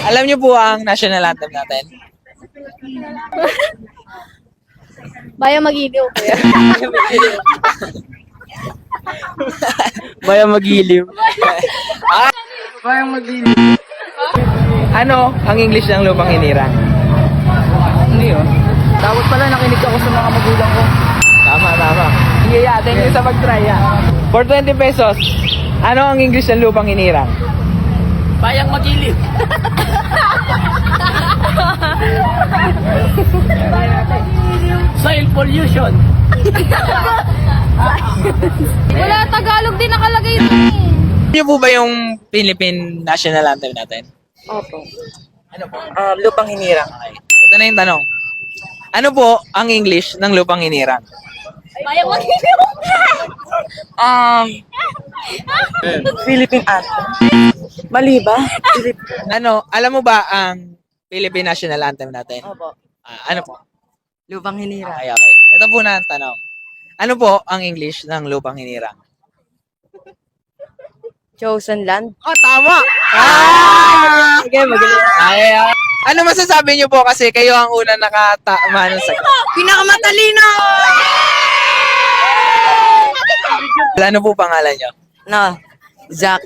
Alam niyo po ang national anthem natin? Bayang Magiliw, kuya. Bayang Magiliw. Bayang Magiliw. Ano ang English ng lupang hinirang? Ano yun? Dapat pala nakinig ako sa mga magulang ko. Tama. Sige, thank you sa pag-try. For 20 pesos, ano ang English ng lupang hinirang? Bayang Magiliw. Soil pollution. Wala, Tagalog din nakalagay dun eh. Ano po ba yung Philippine national anthem natin? Opo. Ano po? Lupang hinirang. Okay. Ito na yung tanong. Ano po ang English ng lupang hinirang? Bayang Magiliw. Philippine anthem. Mali ba? Ano, alam mo ba ang Philippine national anthem natin? Opo. Ano po? Lupang hinira. Okay. Ito po na ang tanong. Ano po ang English ng lupang hinirang? Chosen land. Oh, tama! Sige, magaling. Ano masasabi niyo po kasi kayo ang unang nakatama ng sagot? Pinakamatalino! Ano po pangalan niyo? No, Zach.